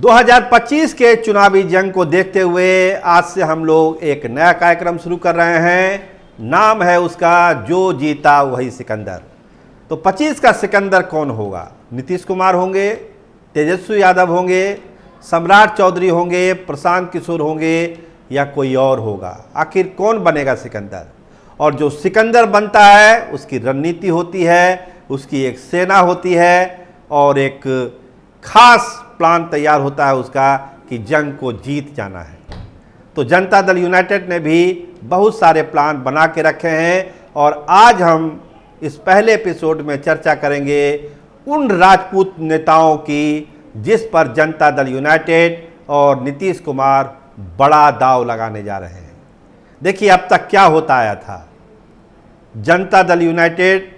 2025 के चुनावी जंग को देखते हुए आज से हम लोग एक नया कार्यक्रम शुरू कर रहे हैं। नाम है उसका जो जीता वही सिकंदर। तो 25 का सिकंदर कौन होगा? नीतीश कुमार होंगे, तेजस्वी यादव होंगे, सम्राट चौधरी होंगे, प्रशांत किशोर होंगे या कोई और होगा? आखिर कौन बनेगा सिकंदर? और जो सिकंदर बनता है उसकी रणनीति होती है, उसकी एक सेना होती है और एक खास प्लान तैयार होता है उसका कि जंग को जीत जाना है। तो जनता दल यूनाइटेड ने भी बहुत सारे प्लान बना के रखे हैं और आज हम इस पहले एपिसोड में चर्चा करेंगे उन राजपूत नेताओं की जिस पर जनता दल यूनाइटेड और नीतीश कुमार बड़ा दांव लगाने जा रहे हैं। देखिए अब तक क्या होता आया था। जनता दल यूनाइटेड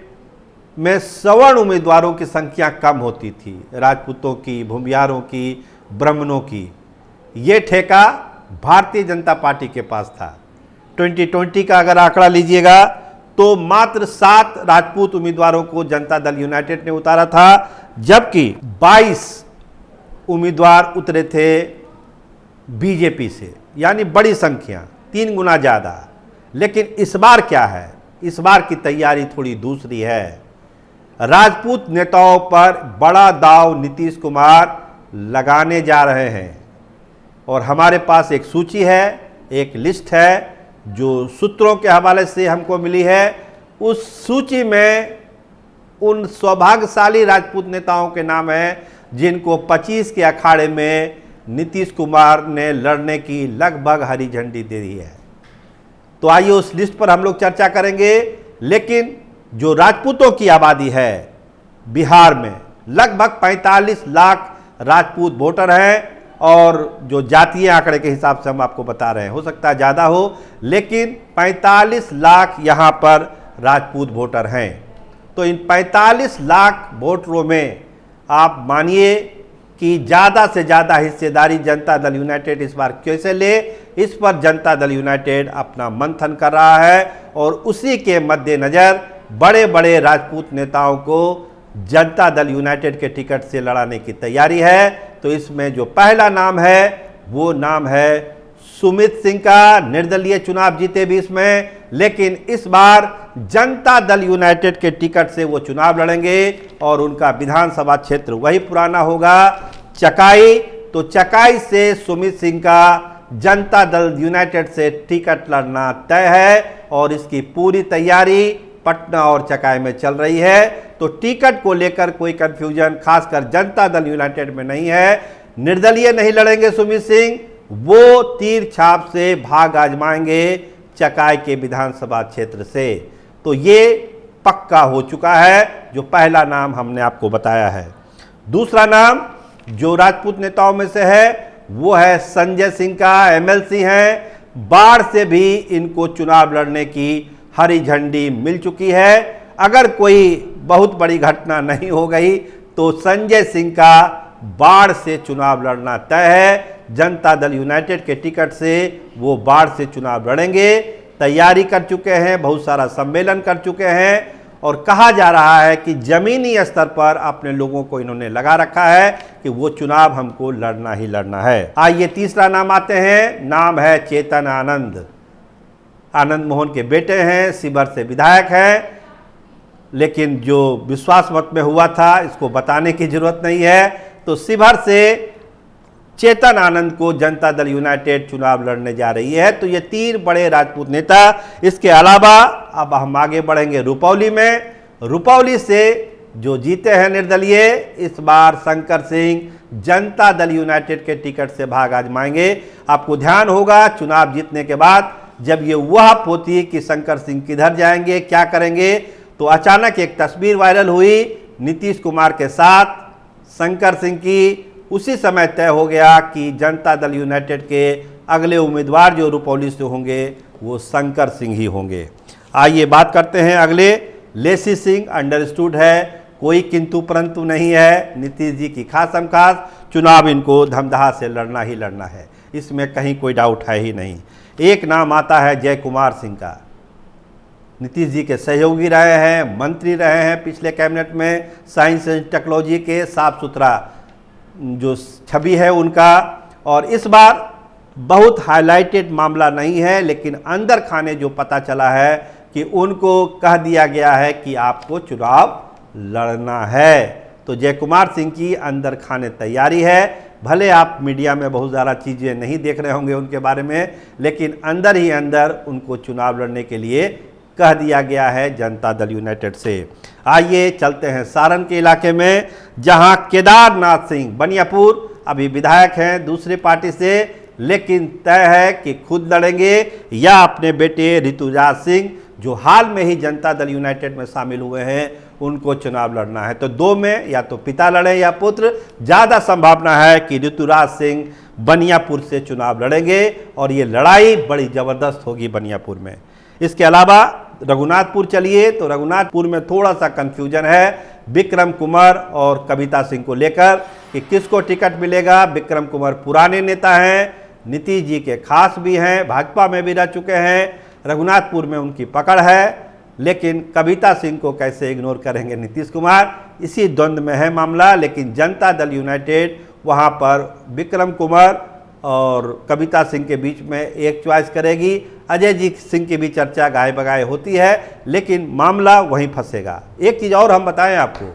में सवर्ण उम्मीदवारों की संख्या कम होती थी, राजपूतों की, भूमियारों की, ब्राह्मणों की। ये ठेका भारतीय जनता पार्टी के पास था। 2020 का अगर आंकड़ा लीजिएगा तो मात्र 7 राजपूत उम्मीदवारों को जनता दल यूनाइटेड ने उतारा था, जबकि 22 उम्मीदवार उतरे थे बीजेपी से, यानी बड़ी संख्या, 3 गुना ज़्यादा। लेकिन इस बार क्या है? इस बार की तैयारी थोड़ी दूसरी है। राजपूत नेताओं पर बड़ा दांव नीतीश कुमार लगाने जा रहे हैं और हमारे पास एक सूची है, एक लिस्ट है जो सूत्रों के हवाले से हमको मिली है। उस सूची में उन सौभाग्यशाली राजपूत नेताओं के नाम हैं जिनको 25 के अखाड़े में नीतीश कुमार ने लड़ने की लगभग हरी झंडी दे दी है। तो आइए उस लिस्ट पर हम लोग चर्चा करेंगे। लेकिन जो राजपूतों की आबादी है बिहार में, लगभग 45 लाख राजपूत वोटर हैं और जो जातीय आंकड़े के हिसाब से हम आपको बता रहे हैं, हो सकता है ज़्यादा हो, लेकिन 45 लाख यहाँ पर राजपूत वोटर हैं। तो इन 45 लाख वोटरों में आप मानिए कि ज़्यादा से ज़्यादा हिस्सेदारी जनता दल यूनाइटेड इस बार कैसे ले, इस पर जनता दल यूनाइटेड अपना मंथन कर रहा है और उसी के मद्देनज़र बड़े बड़े राजपूत नेताओं को जनता दल यूनाइटेड के टिकट से लड़ाने की तैयारी है। तो इसमें जो पहला नाम है वो नाम है सुमित सिंह का। निर्दलीय चुनाव जीते भी इसमें, लेकिन इस बार जनता दल यूनाइटेड के टिकट से वो चुनाव लड़ेंगे और उनका विधानसभा क्षेत्र वही पुराना होगा, चकाई। तो चकाई से सुमित सिंह का जनता दल यूनाइटेड से टिकट लड़ना तय है और इसकी पूरी तैयारी पटना और चकाई में चल रही है। तो टिकट को लेकर कोई कंफ्यूजन खासकर जनता दल यूनाइटेड में नहीं है। निर्दलीय नहीं लड़ेंगे सुमित सिंह, वो तीर छाप से भाग आजमाएंगे चकाई के विधानसभा क्षेत्र से। तो ये पक्का हो चुका है जो पहला नाम हमने आपको बताया है। दूसरा नाम जो राजपूत नेताओं में से है वो है संजय सिंह का। एमएलसी हैं, बाढ़ से भी इनको चुनाव लड़ने की हरी झंडी मिल चुकी है। अगर कोई बहुत बड़ी घटना नहीं हो गई तो संजय सिंह का बाढ़ से चुनाव लड़ना तय है। जनता दल यूनाइटेड के टिकट से वो बाढ़ से चुनाव लड़ेंगे। तैयारी कर चुके हैं, बहुत सारा सम्मेलन कर चुके हैं और कहा जा रहा है कि जमीनी स्तर पर अपने लोगों को इन्होंने लगा रखा है कि वो चुनाव हमको लड़ना ही लड़ना है। आइए तीसरा नाम आते हैं। नाम है चेतन आनंद। आनंद मोहन के बेटे हैं, शिवहर से विधायक हैं, लेकिन जो विश्वास मत में हुआ था इसको बताने की जरूरत नहीं है। तो शिवहर से चेतन आनंद को जनता दल यूनाइटेड चुनाव लड़ने जा रही है। तो ये 3 बड़े राजपूत नेता। इसके अलावा अब हम आगे बढ़ेंगे रुपौली में। रुपौली से जो जीते हैं निर्दलीय, इस बार शंकर सिंह जनता दल यूनाइटेड के टिकट से भाग आजमाएंगे। आपको ध्यान होगा चुनाव जीतने के बाद जब ये वह पोती कि शंकर सिंह किधर जाएंगे, क्या करेंगे, तो अचानक एक तस्वीर वायरल हुई नीतीश कुमार के साथ शंकर सिंह की। उसी समय तय हो गया कि जनता दल यूनाइटेड के अगले उम्मीदवार जो रुपौली से होंगे वो शंकर सिंह ही होंगे। आइए बात करते हैं अगले। लेसी सिंह अंडरस्टूड है, कोई किंतु परंतु नहीं है। नीतीश जी की खासम खास चुनाव इनको धमधा से लड़ना ही लड़ना है, इसमें कहीं कोई डाउट है ही नहीं। एक नाम आता है जय कुमार सिंह का। नीतीश जी के सहयोगी रहे हैं, मंत्री रहे हैं पिछले कैबिनेट में, साइंस एंड टेक्नोलॉजी के, साफ सुथरा जो छवि है उनका। और इस बार बहुत हाईलाइटेड मामला नहीं है, लेकिन अंदर खाने जो पता चला है कि उनको कह दिया गया है कि आपको चुनाव लड़ना है। तो जय कुमार सिंह की अंदर खाने तैयारी है। भले आप मीडिया में बहुत ज़्यादा चीज़ें नहीं देख रहे होंगे उनके बारे में, लेकिन अंदर ही अंदर उनको चुनाव लड़ने के लिए कह दिया गया है जनता दल यूनाइटेड से। आइए चलते हैं सारण के इलाके में, जहां केदारनाथ सिंह बनियापुर अभी विधायक हैं दूसरी पार्टी से, लेकिन तय है कि खुद लड़ेंगे या अपने बेटे ऋतुराज सिंह जो हाल में ही जनता दल यूनाइटेड में शामिल हुए हैं उनको चुनाव लड़ना है। तो दो में या तो पिता लड़े या पुत्र। ज़्यादा संभावना है कि ऋतुराज सिंह बनियापुर से चुनाव लड़ेंगे और ये लड़ाई बड़ी ज़बरदस्त होगी बनियापुर में। इसके अलावा रघुनाथपुर चलिए, तो रघुनाथपुर में थोड़ा सा कन्फ्यूजन है विक्रम कुंवर और कविता सिंह को लेकर कि किसको टिकट मिलेगा। विक्रम कुंवर पुराने नेता हैं, नीतीश जी के खास भी हैं, भाजपा में भी रह चुके हैं, रघुनाथपुर में उनकी पकड़ है, लेकिन कविता सिंह को कैसे इग्नोर करेंगे नीतीश कुमार, इसी द्वंद्व में है मामला। लेकिन जनता दल यूनाइटेड वहां पर विक्रम कुंवर और कविता सिंह के बीच में एक चॉइस करेगी। अजय जी सिंह की भी चर्चा गाय बगाए होती है, लेकिन मामला वहीं फंसेगा। एक चीज़ और हम बताएं आपको,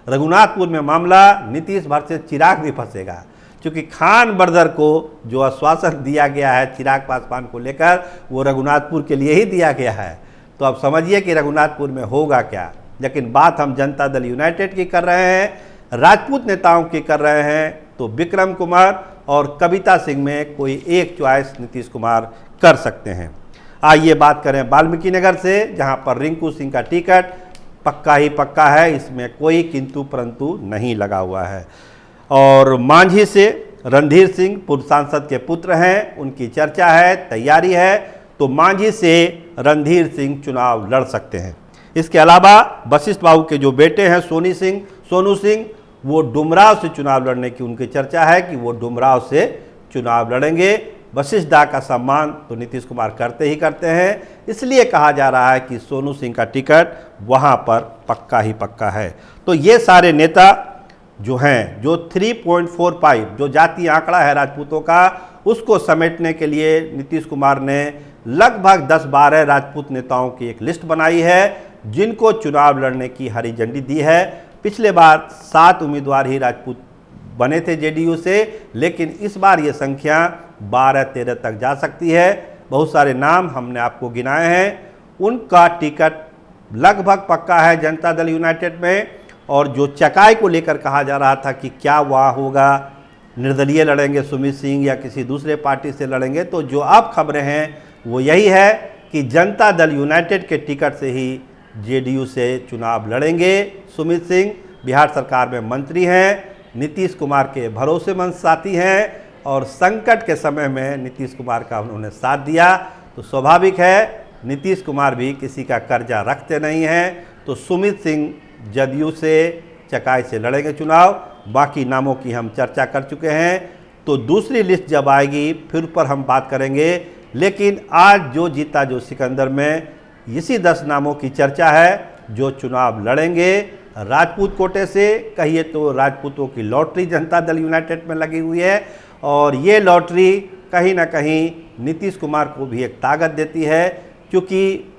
रघुनाथपुर में मामला नीतीश वर्सेस चिराग भी फंसेगा, क्योंकि खान ब्रदर को जो आश्वासन दिया गया है चिराग पासवान को लेकर वो रघुनाथपुर के लिए ही दिया गया है। तो आप समझिए कि रघुनाथपुर में होगा क्या। लेकिन बात हम जनता दल यूनाइटेड की कर रहे हैं, राजपूत नेताओं की कर रहे हैं, तो विक्रम कुमार और कविता सिंह में कोई एक चॉइस नीतीश कुमार कर सकते हैं। आइए बात करें वाल्मीकि नगर से, जहां पर रिंकू सिंह का टिकट पक्का ही पक्का है, इसमें कोई किंतु परंतु नहीं लगा हुआ है। और मांझी से रणधीर सिंह पूर्व सांसद के पुत्र हैं, उनकी चर्चा है, तैयारी है, तो मांझी से रणधीर सिंह चुनाव लड़ सकते हैं। इसके अलावा वशिष्ठ बाबू के जो बेटे हैं सोनू सिंह, वो डुमराव से चुनाव लड़ने की उनकी चर्चा है कि वो डुमराव से चुनाव लड़ेंगे। वशिष्ठ दा का सम्मान तो नीतीश कुमार करते ही करते हैं, इसलिए कहा जा रहा है कि सोनू सिंह का टिकट वहाँ पर पक्का ही पक्का है। तो ये सारे नेता जो हैं, जो 3.45 जो जातीय आंकड़ा है राजपूतों का, उसको समेटने के लिए नीतीश कुमार ने लगभग 10-12 राजपूत नेताओं की एक लिस्ट बनाई है जिनको चुनाव लड़ने की हरी झंडी दी है। पिछले बार 7 उम्मीदवार ही राजपूत बने थे जेडीयू से, लेकिन इस बार ये संख्या 12-13 तक जा सकती है। बहुत सारे नाम हमने आपको गिनाए हैं, उनका टिकट लगभग पक्का है जनता दल यूनाइटेड में। और जो चकाई को लेकर कहा जा रहा था कि क्या वहाँ होगा, निर्दलीय लड़ेंगे सुमित सिंह या किसी दूसरे पार्टी से लड़ेंगे, तो जो अब खबरें हैं वो यही है कि जनता दल यूनाइटेड के टिकट से ही जेडीयू से चुनाव लड़ेंगे सुमित सिंह। बिहार सरकार में मंत्री हैं, नीतीश कुमार के भरोसेमंद साथी हैं और संकट के समय में नीतीश कुमार का उन्होंने साथ दिया, तो स्वाभाविक है नीतीश कुमार भी किसी का कर्जा रखते नहीं हैं। तो सुमित सिंह जदयू से चकाई से लड़ेंगे चुनाव। बाकी नामों की हम चर्चा कर चुके हैं, तो दूसरी लिस्ट जब आएगी फिर पर हम बात करेंगे। लेकिन आज जो जीता जो सिकंदर में इसी 10 नामों की चर्चा है जो चुनाव लड़ेंगे राजपूत कोटे से। कहिए तो राजपूतों की लॉटरी जनता दल यूनाइटेड में लगी हुई है, और ये लॉटरी कहीं ना कहीं नीतीश कुमार को भी एक ताकत देती है, क्योंकि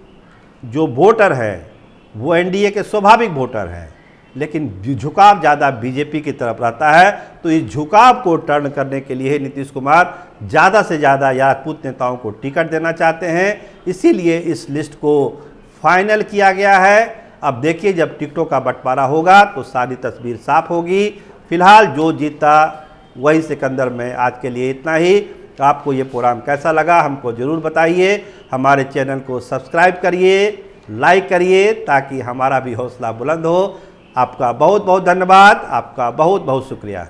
जो वोटर है वो एनडीए के स्वाभाविक वोटर हैं, लेकिन झुकाव ज़्यादा बीजेपी की तरफ रहता है। तो इस झुकाव को टर्न करने के लिए नीतीश कुमार ज़्यादा से ज़्यादा राजपूत नेताओं को टिकट देना चाहते हैं, इसीलिए इस लिस्ट को फाइनल किया गया है। अब देखिए जब टिकटों का बंटवारा होगा तो सारी तस्वीर साफ होगी। फिलहाल जो जीता वही सिकंदर में। आज के लिए इतना ही। तो आपको ये प्रोग्राम कैसा लगा हमको ज़रूर बताइए। हमारे चैनल को सब्सक्राइब करिए, लाइक करिए, ताकि हमारा भी हौसला बुलंद हो। आपका बहुत बहुत धन्यवाद, आपका बहुत बहुत शुक्रिया।